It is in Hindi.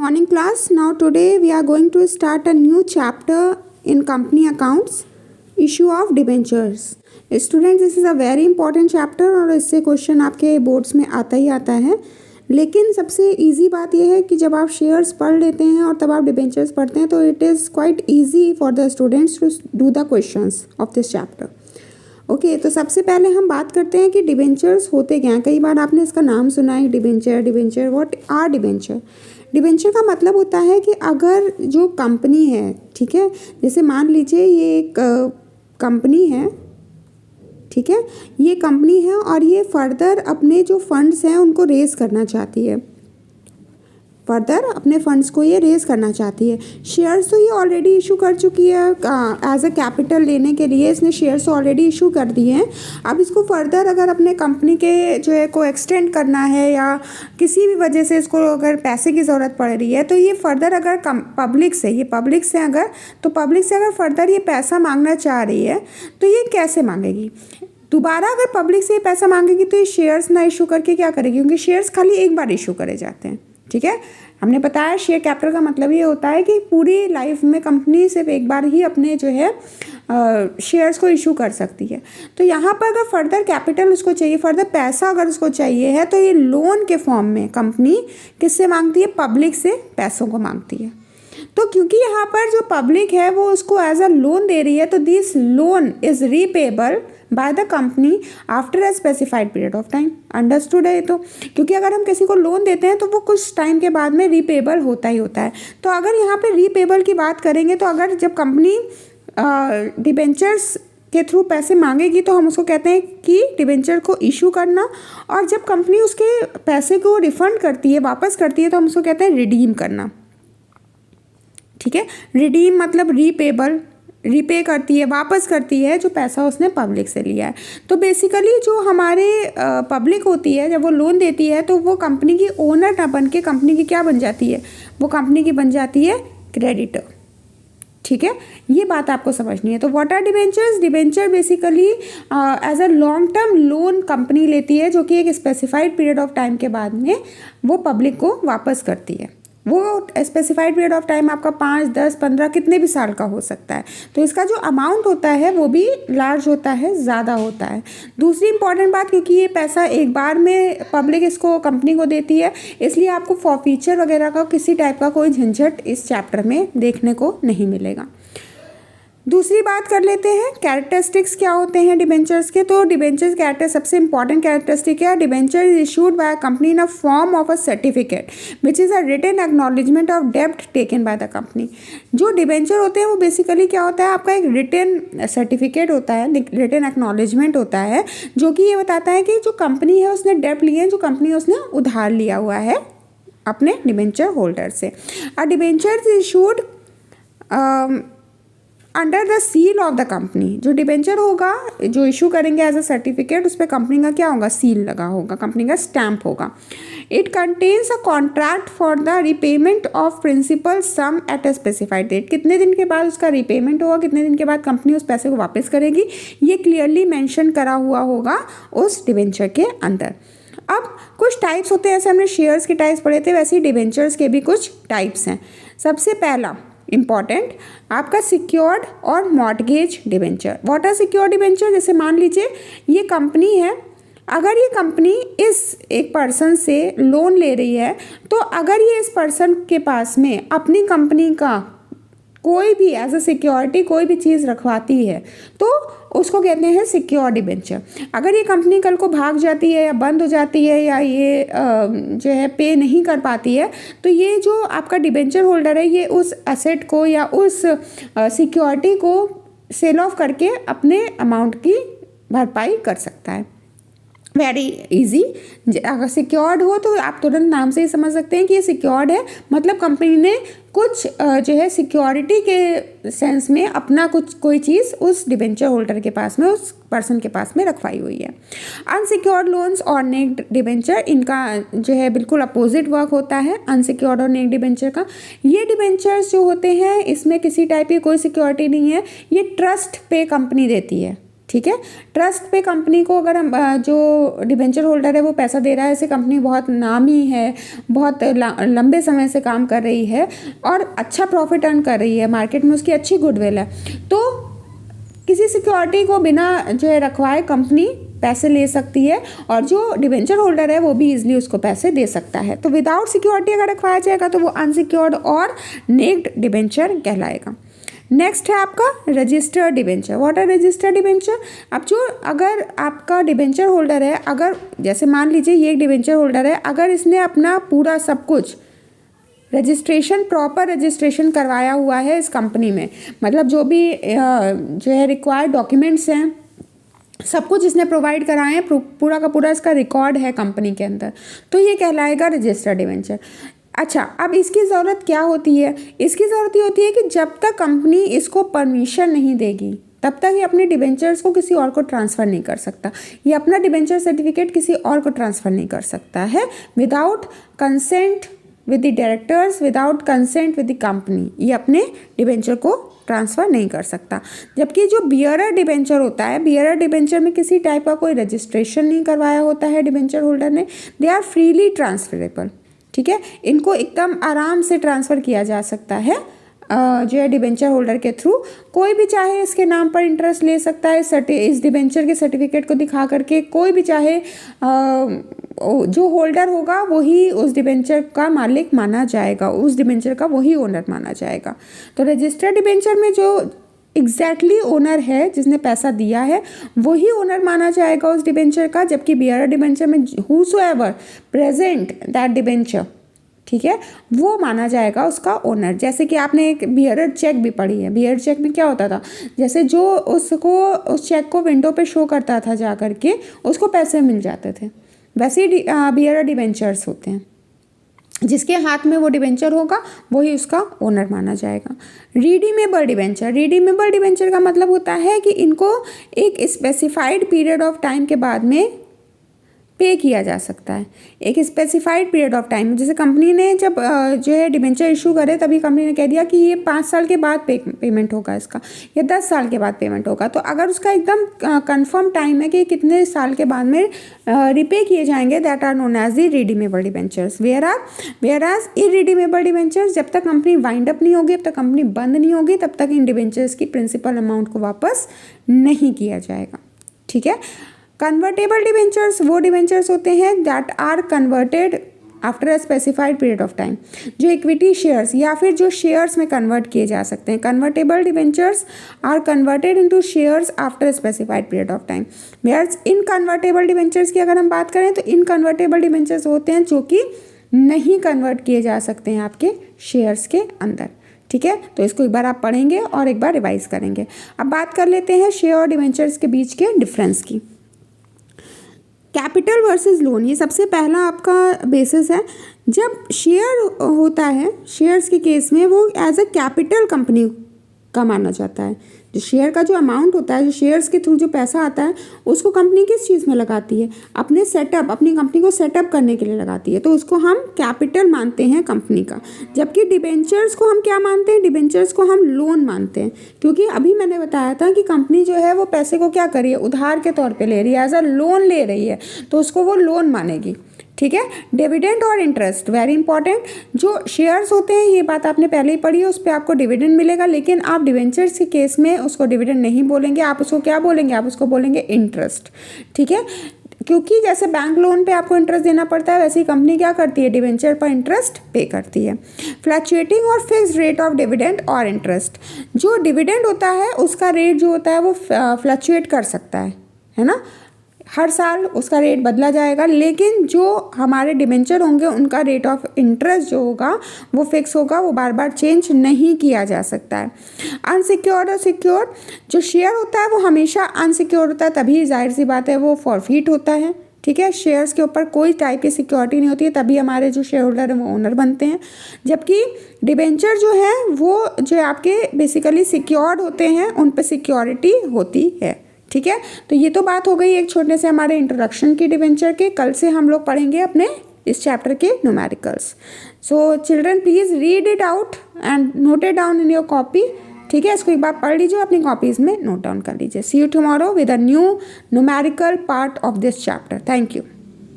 Morning class. Now today we are going to start a new chapter in company accounts, issue of debentures. Students, this is a very important chapter और इससे क्वेश्चन आपके बोर्ड्स में आता ही आता है. लेकिन सबसे इजी बात यह है कि जब आप शेयर्स पढ़ लेते हैं और तब आप डिबेंचर्स पढ़ते हैं तो it is quite easy for the students to do the questions of this chapter. Okay, तो सबसे पहले हम बात करते हैं कि डिबेंचर्स होते क्या हैं. कई बार आपने इसका नाम सुना है debenture. What are debenture? Debenture का मतलब होता है कि अगर जो कंपनी है, ठीक है, जैसे मान लीजिए ये एक कंपनी है, ठीक है, ये कंपनी है और ये फर्दर अपने जो फंड्स हैं उनको रेज़ करना चाहती है. फर्दर अपने फंड्स को ये रेज़ करना चाहती है. शेयर्स तो ये ऑलरेडी इशू कर चुकी है एज अ कैपिटल लेने के लिए. इसने शेयर्स ऑलरेडी इशू कर दिए हैं. अब इसको फर्दर अगर अपने कंपनी के जो है को एक्सटेंड करना है या किसी भी वजह से इसको अगर पैसे की ज़रूरत पड़ रही है तो ये फर्दर अगर पब्लिक से अगर फर्दर ये पैसा मांगना चाह रही है तो ये कैसे मांगेगी? दोबारा अगर पब्लिक से ये पैसा मांगेगी तो ये शेयर्स ना इशू करके क्या करेगी? क्योंकि शेयर्स खाली एक बार इशू करे जाते हैं. ठीक है, हमने बताया शेयर कैपिटल का मतलब ये होता है कि पूरी लाइफ में कंपनी सिर्फ एक बार ही अपने जो है शेयर्स को इशू कर सकती है. तो यहाँ पर अगर फर्दर कैपिटल उसको चाहिए, फर्दर पैसा अगर उसको चाहिए है तो ये लोन के फॉर्म में कंपनी किससे मांगती है? पब्लिक से पैसों को मांगती है. तो क्योंकि यहाँ पर जो पब्लिक है वो उसको एज अ लोन दे रही है तो this loan is repayable bye the company after a specified period of time. Understood है? तो क्योंकि अगर हम किसी को लोन देते हैं तो वो कुछ टाइम के बाद में रीपेबल होता ही होता है. तो अगर यहाँ पे रीपेबल की बात करेंगे तो अगर जब कंपनी डिबेंचर्स के थ्रू पैसे मांगेगी तो हम उसको कहते हैं कि डिबेंचर को इशू करना. और जब कंपनी उसके पैसे को रिफंड करती है, वापस करती है, तो हम उसको कहते हैं रिडीम करना. ठीक है, रिडीम मतलब रीपे करती है, वापस करती है जो पैसा उसने पब्लिक से लिया है. तो बेसिकली जो हमारे पब्लिक होती है जब वो लोन देती है तो वो कंपनी की ओनर ना बन के कंपनी की क्या बन जाती है? वो कंपनी की बन जाती है क्रेडिटर. ठीक है, ये बात आपको समझनी है. तो what are debentures? Debenture basically as a long term loan company लेती है जो कि एक स्पेसिफाइड पीरियड ऑफ टाइम के बाद में वो पब्लिक को वापस करती है. वो स्पेसिफाइड पीरियड ऑफ टाइम आपका 5, 10, 15 कितने भी साल का हो सकता है. तो इसका जो अमाउंट होता है वो भी लार्ज होता है, ज़्यादा होता है. दूसरी इंपॉर्टेंट बात, क्योंकि ये पैसा एक बार में पब्लिक इसको कंपनी को देती है, इसलिए आपको फॉरफीचर वगैरह का किसी टाइप का कोई झंझट इस चैप्टर में देखने को नहीं मिलेगा. दूसरी बात कर लेते हैं, कैरेक्टरिस्टिक्स क्या होते हैं डिबेंचर्स के. तो डिबेंचर्स कैरेक्टर सबसे इंपॉर्टेंट कैरेक्टरिस्टिक है, debenture is issued by a company in a form of a certificate which is a written acknowledgement of डेब्ट टेकन बाय द कंपनी. जो डिबेंचर होते हैं वो बेसिकली क्या होता है? आपका एक रिटन सर्टिफिकेट होता है, रिटन एक्नॉलेजमेंट होता है जो कि ये बताता है कि जो कंपनी है उसने डेब्ट लिए हैं, जो कंपनी है उसने उधार लिया हुआ है अपने डिबेंचर होल्डर से. अ debenture is issued under the seal of the company. जो डिबेंचर होगा जो इशू करेंगे एज अ सर्टिफिकेट, उस पर कंपनी का क्या होगा? सील लगा होगा, कंपनी का स्टैम्प होगा. It contains a contract for the repayment of principal sum at a specified date. कितने दिन के बाद उसका रिपेमेंट होगा, कितने दिन के बाद कंपनी उस पैसे को वापस करेगी, ये क्लियरली मेंशन करा हुआ होगा उस डिबेंचर के अंदर. अब कुछ टाइप्स होते हैं, ऐसे हमने शेयर्स के टाइप्स पढ़े थे, वैसे ही डिबेंचर्स के भी कुछ टाइप्स हैं. सबसे पहला इंपॉर्टेंट आपका सिक्योर्ड और mortgage debenture. What are secured debenture? जैसे मान लीजिए ये कंपनी है, अगर ये कंपनी इस एक पर्सन से लोन ले रही है तो अगर ये इस पर्सन के पास में अपनी कंपनी का कोई भी एज अ सिक्योरिटी कोई भी चीज़ रखवाती है तो उसको कहते हैं सिक्योर डिबेंचर. अगर ये कंपनी कल को भाग जाती है या बंद हो जाती है या ये जो है पे नहीं कर पाती है तो ये जो आपका डिबेंचर होल्डर है ये उस एसेट को या उस सिक्योरिटी को सेल ऑफ करके अपने अमाउंट की भरपाई कर सकता है. Very easy. अगर सिक्योर्ड हो तो आप तुरंत नाम से ही समझ सकते हैं कि ये सिक्योर्ड है, मतलब कंपनी ने कुछ जो है सिक्योरिटी के सेंस में अपना कुछ कोई चीज़ उस डिबेंचर होल्डर के पास में, उस पर्सन के पास में रखवाई हुई है. अनसिक्योर्ड लोन्स और नेक्ड डिबेंचर, इनका जो है बिल्कुल अपोजिट वर्क होता है अनसिक्योर्ड और नेक्ड डिबेंचर का. ये डिबेंचर्स जो होते हैं इसमें किसी टाइप की कोई सिक्योरिटी नहीं है, ये ट्रस्ट पे कंपनी देती है. ठीक है। ट्रस्ट पे कंपनी को अगर हम जो डिबेंचर होल्डर है वो पैसा दे रहा है, ऐसे कंपनी बहुत नामी है, बहुत लंबे समय से काम कर रही है और अच्छा प्रॉफिट अर्न कर रही है, मार्केट में उसकी अच्छी गुडविल है, तो किसी सिक्योरिटी को बिना जो है रखवाए कंपनी पैसे ले सकती है और जो डिबेंचर होल्डर है वो भी इजीली उसको पैसे दे सकता है। तो विदाउट सिक्योरिटी अगर रखवाया जाएगा तो वो अनसिक्योर्ड और नेक्ड डिबेंचर कहलाएगा। नेक्स्ट है आपका registered debenture. What are registered debenture? अब जो अगर आपका डिबेंचर होल्डर है, अगर जैसे मान लीजिए ये एक डिबेंचर होल्डर है, अगर इसने अपना पूरा सब कुछ रजिस्ट्रेशन, प्रॉपर रजिस्ट्रेशन करवाया हुआ है इस कंपनी में, मतलब जो भी जो है रिक्वायर्ड डॉक्यूमेंट्स हैं सब कुछ इसने प्रोवाइड कराए हैं, पूरा का पूरा इसका रिकॉर्ड है कंपनी के अंदर, तो ये कहलाएगा रजिस्टर्ड डिबेंचर। अच्छा, अब इसकी ज़रूरत क्या होती है? इसकी ज़रूरत ये होती है कि जब तक कंपनी इसको परमिशन नहीं देगी तब तक ये अपने डिबेंचर्स को किसी और को ट्रांसफ़र नहीं कर सकता। ये अपना डिबेंचर सर्टिफिकेट किसी और को ट्रांसफ़र नहीं कर सकता है without consent with the directors, without consent with the company. ये अपने डिबेंचर को ट्रांसफ़र नहीं कर सकता। जबकि जो बियरर डिबेंचर होता है, बियरर डिबेंचर में किसी टाइप का कोई रजिस्ट्रेशन नहीं करवाया होता है डिबेंचर होल्डर ने, दे आर फ्रीली ट्रांसफरेबल। ठीक है, इनको एकदम आराम से ट्रांसफ़र किया जा सकता है जो है डिबेंचर होल्डर के थ्रू। कोई भी चाहे इसके नाम पर इंटरेस्ट ले सकता है, इस डिबेंचर के सर्टिफिकेट को दिखा करके कोई भी चाहे जो होल्डर होगा वही उस डिबेंचर का मालिक माना जाएगा, उस डिबेंचर का वही ओनर माना जाएगा। तो रजिस्टर्ड डिबेंचर में जो एग्जैक्टली ओनर है, जिसने पैसा दिया है, वही ओनर माना जाएगा उस डिबेंचर का। जबकि बियरर डिबेंचर में हूसोएवर प्रेजेंट दैट डिबेंचर, ठीक है, वो माना जाएगा उसका ओनर। जैसे कि आपने एक बियरर चेक भी पढ़ी है। बियरर चेक में क्या होता था, जैसे जो उसको उस चेक को विंडो पे शो करता था जा करके, उसको पैसे मिल जाते थे, वैसे ही बियरर डिबेंचर्स होते हैं। जिसके हाथ में वो डिबेंचर होगा वही उसका ओनर माना जाएगा। रिडीमेबल डिबेंचर, रिडीमेबल डिबेंचर का मतलब होता है कि इनको एक स्पेसिफाइड पीरियड ऑफ टाइम के बाद में पे किया जा सकता है, एक स्पेसिफाइड पीरियड ऑफ टाइम। जैसे कंपनी ने जब जो है डिबेंचर इशू करे, तभी कंपनी ने कह दिया कि ये 5 साल के बाद पेमेंट होगा इसका, या 10 साल के बाद पेमेंट होगा। तो अगर उसका एकदम कंफर्म टाइम है कि कितने साल के बाद में रिपे किए जाएंगे, that are known as the redeemable debentures. Whereas irredeemable debentures, जब तक कंपनी वाइंड अप नहीं होगी, जब तक कंपनी बंद नहीं होगी, तब तक इन डिबेंचर्स की प्रिंसिपल अमाउंट को वापस नहीं किया जाएगा। ठीक है। कन्वर्टेबल डिबेंचर्स वो डिबेंचर्स होते हैं that are converted after a specified period of time, जो इक्विटी शेयर्स या फिर जो शेयर्स में कन्वर्ट किए जा सकते हैं। Convertible debentures are converted into shares after specified period of time. Whereas in convertible debentures की अगर हम बात करें तो इन कन्वर्टेबल डिबेंचर्स होते हैं जो कि नहीं कन्वर्ट किए जा सकते हैं आपके शेयर्स के अंदर। ठीक है, तो इसको एक बार आप पढ़ेंगे और एक बार रिवाइज करेंगे। अब बात कर लेते हैं शेयर और डिबेंचर्स के बीच के डिफरेंस की। कैपिटल वर्सेस लोन, ये सबसे पहला आपका बेसिस है। जब शेयर होता है, शेयर्स के केस में वो एज अ कैपिटल कंपनी का माना जाता है। जो शेयर का जो अमाउंट होता है, जो शेयर्स के थ्रू जो पैसा आता है, उसको कंपनी किस चीज़ में लगाती है? अपने सेटअप, अपनी कंपनी को सेटअप करने के लिए लगाती है, तो उसको हम कैपिटल मानते हैं कंपनी का। जबकि डिबेंचर्स को हम क्या मानते हैं? डिबेंचर्स को हम लोन मानते हैं, क्योंकि अभी मैंने बताया था कि कंपनी जो है वो पैसे को क्या करिए, उधार के तौर पर ले रही है, एज अ लोन ले रही है, तो उसको वो लोन मानेगी। ठीक है। डिविडेंड और इंटरेस्ट वेरी इंपॉर्टेंट। जो शेयर्स होते हैं, ये बात आपने पहले ही पढ़ी है, उस पर आपको डिविडेंड मिलेगा, लेकिन आप डिवेंचर्स के केस में उसको डिविडेंड नहीं बोलेंगे, आप उसको क्या बोलेंगे? आप उसको बोलेंगे इंटरेस्ट। ठीक है, क्योंकि जैसे बैंक लोन पे आपको इंटरेस्ट देना पड़ता है, वैसे ही कंपनी क्या करती है? डिवेंचर पर इंटरेस्ट पे करती है। फ्लक्चुएटिंग और फिक्स्ड रेट ऑफ डिविडेंड और इंटरेस्ट, जो डिविडेंड होता है उसका रेट जो होता है वो फ्लक्चुएट कर सकता है ना, हर साल उसका रेट बदला जाएगा, लेकिन जो हमारे डिबेंचर होंगे उनका रेट ऑफ इंटरेस्ट जो होगा वो फिक्स होगा, वो बार बार चेंज नहीं किया जा सकता है। अनसिक्योर्ड और सिक्योर्ड, जो शेयर होता है वो हमेशा अनसिक्योर्ड होता है, तभी जाहिर सी बात है वो फॉरफिट होता है। ठीक है, शेयर्स के ऊपर कोई टाइप की सिक्योरिटी नहीं होती है, तभी हमारे जो शेयर होल्डर हैं वो ओनर बनते हैं। जबकि डिबेंचर जो है वो जो आपके बेसिकली सिक्योर्ड होते हैं, उन पर सिक्योरिटी होती है। ठीक है, तो ये तो बात हो गई एक छोटे से हमारे इंट्रोडक्शन की डिबेंचर के। कल से हम लोग पढ़ेंगे अपने इस चैप्टर के numericals. So children please read it out and note it down in your copy. ठीक है, इसको एक बार पढ़ लीजिए, अपनी कॉपीज़ में नोट डाउन कर लीजिए। See you tomorrow with a new numerical part of this chapter. Thank you.